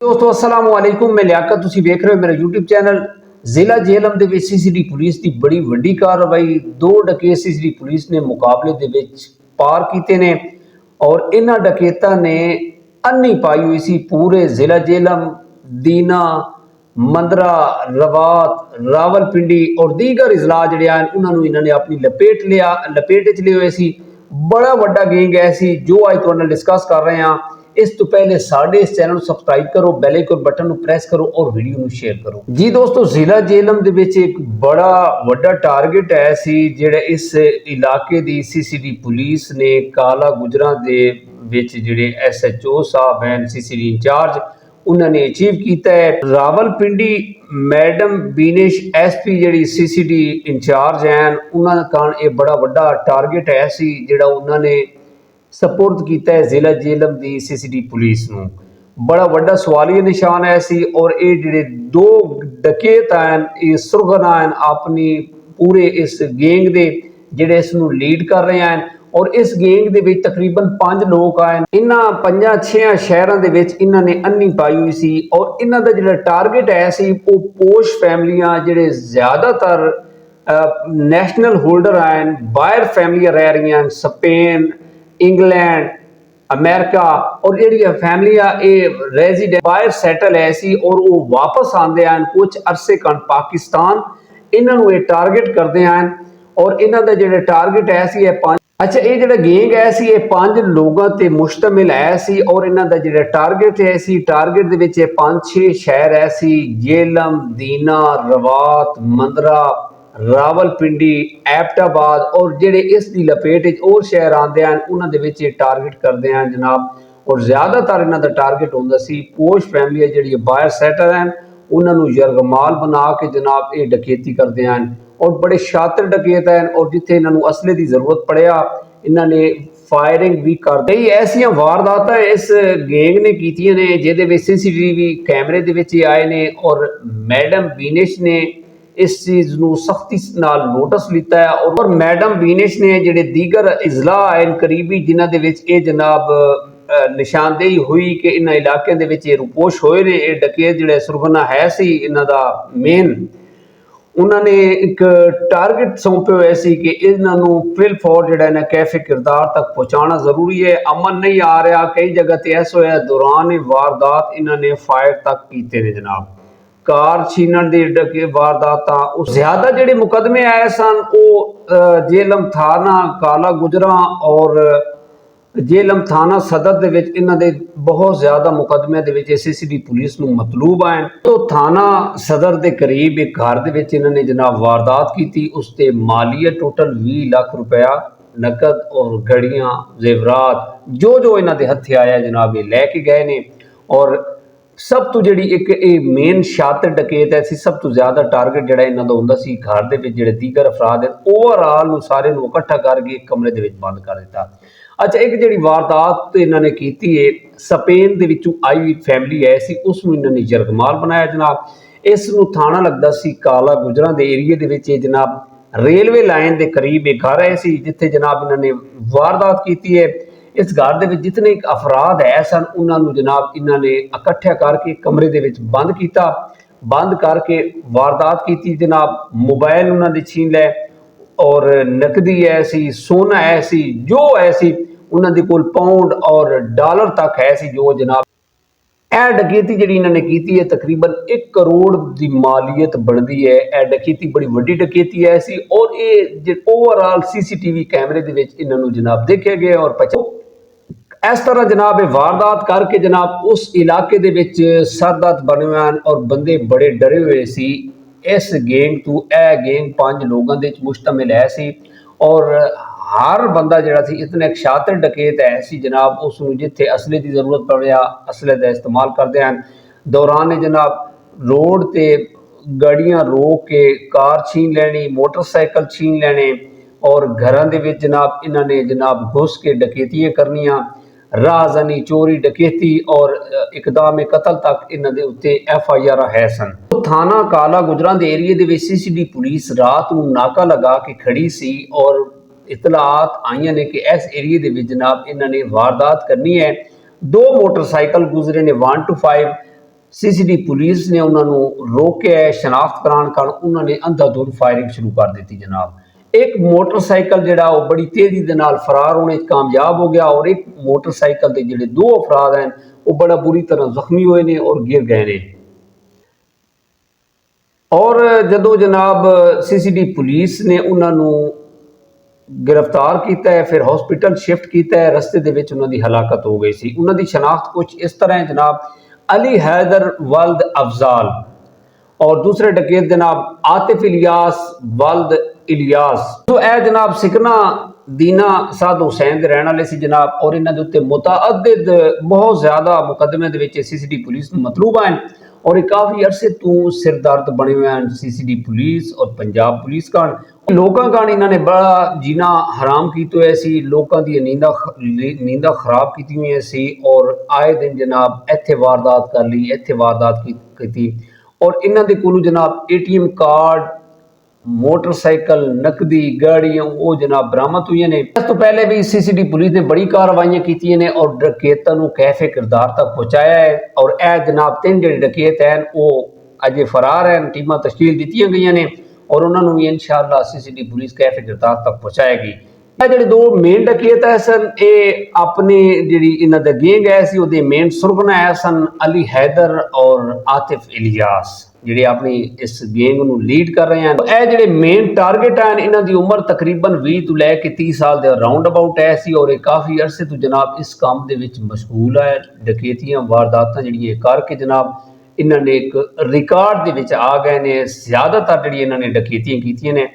दोस्तों अस्सलाम वालेकुम, मैं लियाकत, तुसी वेख रहे हो मेरा यूट्यूब चैनल। जिला जेहलम दे विच सीसीडी पुलिस की बड़ी वड्डी कार्रवाई, दो डकैत सीसीडी पुलिस ने मुकाबले दे विच पार कीते ने और इन्हां डकैतां ने अन्नी पाई हुई सी पूरे जिला जेहलम, दीना, मंदरा, रवात, रावलपिंडी और दीगर इजला जिहड़े हैं उन्हां नूं इन्हां ने अपनी लपेट च लिये होए सी। बड़ा वड्डा गैंग है सी जो अज तुहाडे नाल डिस्कस कर रहे हैं। इस तो पहले साढ़े इस चैनल सब्सक्राइब करो, बेल आइकन बटन प्रेस करो और वीडियो ਨੂੰ शेयर करो। जी दोस्तों, जिला जेहलम ਦੇ ਵਿੱਚ ਇੱਕ बड़ा ਵੱਡਾ टारगेट है सी ਜਿਹੜੇ इस इलाके ਦੀ सीसीडी पुलिस ने काला गुजरा ਦੇ ਵਿੱਚ ਜਿਹੜੇ SHO ਸਾਹਿਬ हैं सीसीडी इंचार्ज उन्होंने अचीव किया है। रावलपिंडी मैडम बीनेश SP ਜਿਹੜੀ सीसीडी इंचार्ज हैं उन्होंने कारण ये बड़ा ਵੱਡਾ टारगेट है सी ਜਿਹੜਾ उन्होंने सपुर्द किया है जिला जेहलम की सीसीडी पुलिस नूं। बड़ा वड्डा सवालिया निशान है सी और ये जिहड़े दो डकैत हैं ये सुरगना हैं अपनी पूरे इस गैंग दे जिहड़े इस नूं लीड कर रहे हैं और इस गैंग दे विच तकरीबन 5 लोग आए। इन्हां 5-6 शहरों दे विच इन्हां ने अन्नी पाई हुई सी और इन्हां दा जिहड़ा टारगेट है सी वो पोश फैमिलियां जिहड़े ज़्यादातर नैशनल होल्डर हैं, बाहर फैमिलियां रह रही हैं, स्पेन, इंग्लैंड, अमेरिका और जी फैमिलियां रेजिडेंट बाहर सैटल है सी और वो वापस आते हैं कुछ अरसे कण पाकिस्तान। इन्होंने ये टारगेट करते हैं और इन्हों का जो टारगेट है सी 5। अच्छा, ये जो गैंग है सी ये 5 लोगों पर मुश्तमिल है सी और इन्हों का जो टारगेट है सी टारगेट के 5-6 शहर है सी जेहलम, दीना, रवात, मंदरा, रावलपिंडी, एबटाबाद और जेडे इसकी लपेट और शहर आते हैं उन्होंने टारगेट करते हैं जनाब। और ज़्यादातर इन्हों का टारगेट होंदा सी पोश फैमिलियां जी बाहर सैटल हैं उन्होंने यरगमाल बना के जनाब ये डकैती करते हैं और बड़े शातिर डकैत हैं और जिथे इन्होंने असले की जरूरत पड़िया इन्होंने फायरिंग भी कर कई ऐसिया वारदात इस गैंग ने कीतियां ने जिहदे विच CCTV कैमरे दे विच आए ने और मैडम बीनेश ने इस चीज़ को सख्ती नाल नोटिस लिता है और मैडम बीनेश ने जिहड़े दीगर इजला हैं करीबी जिन्हां दे विच ये जनाब निशानदेही हुई कि इन्हां इलाकों के विच रुपोश होए ने ये डकैत जिहड़े सुरगना है सी इन्हां दा मेन उन्होंने एक टारगेट सौंपे हुए सी कि इन्हों फिल फॉर जिहड़ा ना कैफे किरदार तक पहुँचाना जरूरी है। अमन नहीं आ रहा, कई जगह तो ऐसा होया दौरान वारदात इन्होंने फायर तक किए ने जनाब। कार छीनण की वारदात ज्यादा जिहड़े मुकदमे आए सन वो जेहलम थाना काला गुजरा और जेहलम थाना सदर दे विच इन्हां दे बहुत ज्यादा मुकदमे दे विच CCD पुलिस नूं मतलूब आए। तो थाना सदर दे करीब एक घर दे विच इन्हां ने जनाब वारदात की उसते मालीयत टोटल 20 लाख रुपया नकद और घड़ियां जेवरात जो जो इन्हां दे हथे आया जनाब ये लैके गए ने। और सब तो जी एक मेन शातिर डकैत है सब तो ज्यादा टारगेट जो इन्हों का होंदा सी घर के जो दीगर अफराद है ओवरऑल सारे इकट्ठा करके एक कमरे के बंद कर दिता। अच्छा, एक जी वारदात इन्होंने की है स्पेन के आई हुई फैमिली है सी उसमें इन्होंने यरगमाल बनाया जनाब। इस थाना लगता सी काला गुजरा के एरिए के जनाब रेलवे लाइन के करीब एक घर है सी जिथे जनाब इन्होंने वारदात की है। इस घर के जितने अफराद है सन उन्होंने जनाब इन्होंने इकट्ठा करके कमरे के बंद किया, बंद करके वारदात की जनाब। मोबाइल उन्होंने छीन लै और नकदी है सी, सोना है सी, जो है सी उन्होंने कोल पाउंड और डॉलर तक है सी जो जनाब। यह डकैती जी इन्होंने की है तकरीबन 1 करोड़ की मालीयत बनती है। यह डकैती बड़ी वड्डी डकैती है सी और ये ओवरऑल CCTV कैमरे के इन्होंने जनाब देखे गए और इस तरह जनाब वारदात करके जनाब उस इलाके दे विच सरदर्द बने हुए हैं और बंदे बड़े डरे हुए सी इस गैंग तो। यह गैंग 5 लोगों के मुश्तमिल है सी और हर बंदा जिहड़ा सी इतना एक शातिर डकैत है सी जनाब उसनूं जिथे असले की जरूरत पड़िया असले का इस्तेमाल करते हैं। दौरान जनाब रोड ते गाड़ियां रोक के कार छीन लैनी, मोटरसाइकिल छीन लैने और घरों के जनाब इन्होंने जनाब घुस के डकैतियां करनियां, राहजनी चोरी डकैती और इकदाम कतल तक इन्हों के उत्ते FIR है सन। तो थाना काला गुजरा के एरिए के CCD पुलिस रात को नाका लगा के खड़ी सी और इतलात आई ने कि इस एरिए के जनाब इन्होंने वारदात करनी है। 2 मोटरसाइकिल गुजरे ने 125 ਸੀਸੀਡੀ ਪੁਲਿਸ ਨੇ ਉਹਨਾਂ ਨੂੰ ਰੋਕਿਆ, ਸ਼ਨਾਖਤ ਕਰਾਉਣ ਕਾਰਨ ਉਹਨਾਂ ਨੇ ਅੰਧਾਧੁੰਦ ਫਾਇਰਿੰਗ ਸ਼ੁਰੂ ਕਰ ਦਿੱਤੀ ਜਨਾਬ। ਇੱਕ ਮੋਟਰਸਾਈਕਲ ਜਿਹੜਾ ਉਹ ਬੜੀ ਤੇਜ਼ੀ ਦੇ ਨਾਲ ਫਰਾਰ ਹੋਣੇ 'ਚ ਕਾਮਯਾਬ ਹੋ ਗਿਆ ਔਰ ਇੱਕ ਮੋਟਰਸਾਈਕਲ ਦੇ ਜਿਹੜੇ ਦੋ ਅਫਰਾਦ ਹਨ ਉਹ ਬੜਾ ਬੁਰੀ ਤਰ੍ਹਾਂ ਜ਼ਖਮੀ ਹੋਏ ਨੇ ਔਰ ਗਿਰ ਗਏ ਨੇ। ਔਰ ਜਦੋਂ ਜਨਾਬ ਸੀਸੀਡੀ ਪੁਲਿਸ ਨੇ ਉਹਨਾਂ ਨੂੰ गिरफ्तार किया है, फिर हॉस्पिटल शिफ्ट किया है, रस्ते दे विच उन्हां दी हलाकत हो गई सी। उन्हां दी शनाख्त कुछ इस तरह है जनाब, अली हैदर वल्द अफजाल और दूसरे डकैत जनाब आतिफ इलियास वल्द इलियास। तो यह जनाब सिकना दीना साद हुसैन दे रहने वाले सी जनाब और इन्हां दे उत्ते मुतअद्दिद बहुत ज़्यादा मुकदमे दे विच सीसीडी पुलिस नूं मतलूब हैं और काफ़ी अरसे तो सिरदर्द बने हुए हैं सीसीडी पुलिस और पंजाब पुलिस का। लोगों का इन्होंने बड़ा जीना हराम किया हुआ सी, लोगों की नींदा खराब की हुई सी और आए दिन जनाब इत्थे वारदात कर ली, इत्थे वारदात की और इन्हों के कोलों जनाब ATM कार्ड, मोटरसाइकिल, नकदी, गाड़ियां वो जनाब बरामद हुई ने। इस तो पहले भी सीसीडी पुलिस ने बड़ी कार्रवाइयां की ने और डकैतां नूं कैफे किरदार तक पहुँचाया है और यह जनाब 3 जिहड़े डकैत हैं वो अजे फरार हैं, टीमां तश्कील दित्तियां गईयां ने और उन्होंने भी इंशाअल्लाह सीसीडी पुलिस कैफे किरदार तक पहुँचाएगी। ਜਿਹੜੇ ਦੋ ਮੇਨ ਡਕੈਤ ਹੈ ਸਨ ਇਹ ਆਪਣੇ ਜਿਹੜੀ ਇਹਨਾਂ ਦਾ ਗੈਂਗ ਹੈ ਸੀ ਉਹਦੇ ਮੇਨ ਸੁਰਗਨਾ ਹੈ ਸਨ ਅਲੀ ਹੈਦਰ ਔਰ ਆतिफ ਇਲਿयास ਜਿਹੜੇ ਆਪਣੀ ਇਸ ਗੈਂਗ ਨੂੰ ਲੀਡ ਕਰ ਰਹੇ ਹਨ। ਇਹ ਜਿਹੜੇ ਮੇਨ ਟਾਰਗੇਟ ਹਨ ਇਹਨਾਂ ਦੀ ਉਮਰ ਤਕਰੀਬਨ 20 ਤੋਂ ਲੈ ਕੇ 30 ਸਾਲ ਦੇ ਰਾਉਂਡ ਅਬਾਊਟ ਹੈ ਸੀ ਔਰ ਇਹ ਕਾਫੀ ਅਰਸੇ ਤੋਂ ਜਨਾਬ ਇਸ ਕੰਮ ਦੇ ਵਿੱਚ ਮਸ਼ਗੂਲ ਹੈ। ਡਕੈਤੀਆਂ ਵਾਰਦਾਤਾਂ ਜਿਹੜੀਆਂ ਕਰਕੇ ਜਨਾਬ इन्होंने ने एक रिकॉर्ड के विच आ गए ने। ज़्यादातर जी इन्होंने डकैतियां कीतियां ने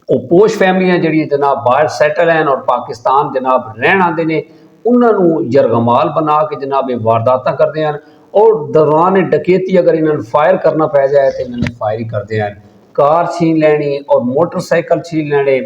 वो पोश फैमिलियां जी जनाब बाहर सैटल हैं और पाकिस्तान जनाब रहन आते हैं, उन्होंने यरगमाल बना के जनाब ये वारदात करते हैं और दौरान डकैती अगर इन्होंने फायर करना पै जाए तो इन्होंने फायर ही करते हैं। कार छीन लैनी और मोटरसाइकिल छीन लैने।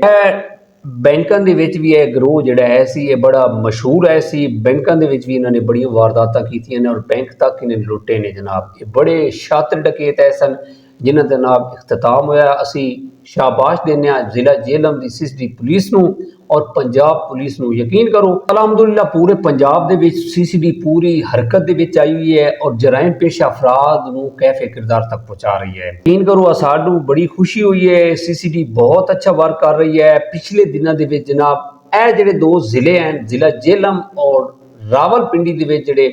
बैंकों के विच भी यह ग्रोह जिहड़ा है सी ये बड़ा मशहूर है सी। बैंकों के विच भी इन्होंने बड़ी वारदातां कीतियां ने और बैंक तक इन्हें लुटे ने जनाब। ये बड़े शातिर डकैत है सन जिन्हां दे नाल इख्तिताम होया। असी शाबाश देने जिला जेलम की सीसीडी पुलिस नूं और पंजाब पुलिस नूं। यकीन करो अलहमदुलिल्लाह पूरे पंजाब दे विच सीसीडी पूरी हरकत दे विच आई हुई है और जराइम पेशा अफराद नूं कैफे किरदार तक पहुँचा रही है। यकीन करो सानू बड़ी खुशी हुई है, सीसीडी बहुत अच्छा वर्क कर रही है। पिछले दिनों दे विच जनाब ए जिहड़े दो जिले हैं जिला जेलम और रावलपिंडी दे विच जिहड़े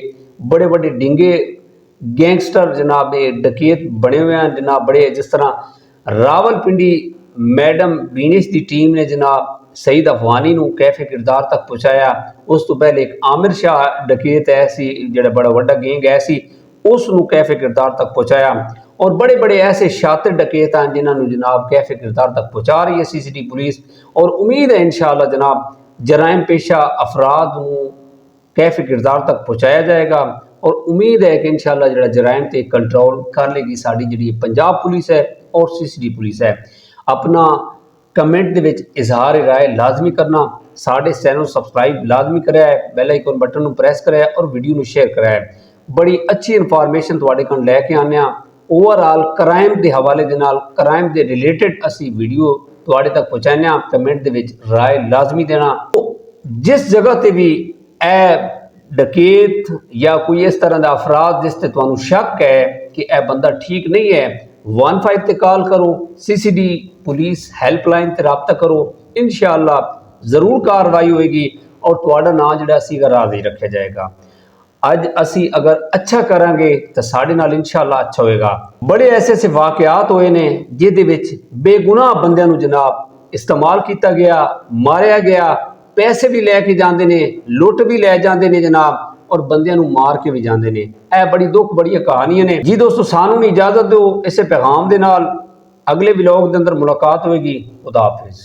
बड़े बड़े डिंगे गैंगस्टर जनाब ये डकैत बने हुए हैं जनाब बड़े। जिस तरह रावलपिंडी मैडम बीनिश की टीम ने जनाब सईद अफवानी नूं कैफे किरदार तक पहुँचाया। उस तो पहले एक आमिर शाह डकैत है सी जिहड़ा बड़ा वड्डा गैंग है सी उस नूं कैफे किरदार तक पहुँचाया और बड़े बड़े ऐसे शातिर डकैत हैं जिन्होंने जनाब कैफे किरदार तक पहुँचा रही है सीसीडी पुलिस और उम्मीद है इंशाअल्लाह जनाब जराइम पेशा अफराद नूं कैफे किरदार तक पहुँचाया जाएगा और उम्मीद है कि इंशाअल्लाह जिहड़ा जराइम ते कंट्रोल कर लेगी साडी जिहड़ी पंजाब पुलिस है और सीसीडी पुलिस है। अपना कमेंट दे विच इजहार राय लाजमी करना, साढ़े चैनल सबसक्राइब लाजमी कराया, बैल आइकन बटन नूं प्रेस कराया और वीडियो नूं शेयर कराया। बड़ी अच्छी इन्फॉर्मेशन तुहाडे कोल लैके आने आ। ओवरऑल क्राइम के हवाले दे नाल क्राइम के रिलेटेड असी वीडियो तुहाडे तक पहुँचाने। कमेंट दे विच राय लाजमी देना। जिस जगह ते भी ए डकैत या कोई इस तरह का अफराद जिसते तुहानू शक है कि यह बंदा ठीक नहीं है 15 ते कॉल करो, सीसीडी पुलिस हेल्पलाइन ते राब्ता करो, इंशाअल्लाह जरूर कार्रवाई होएगी और तुहाडा नाम जिहड़ा सीगा राज़ी रखा जाएगा। अज असी अगर अच्छा करांगे तो साडे नाल इंशाअल्लाह अच्छा होएगा। बड़े ऐसे ऐसे वाकयात होए ने जिहदे विच बेगुनाह बंदियां नू जनाब इस्तेमाल किया गया, मारिया गया, पैसे भी लैके जाते हैं, लुट भी लै जाते हैं जनाब और बंदियां नू मार के भी जाते हैं। यह बड़ी दुख बड़ी कहानियां ने जी दोस्तों। सानू इजाजत दो इस पैगाम दे नाल अगले व्लॉग के अंदर मुलाकात होगी। खुदा हाफिज़।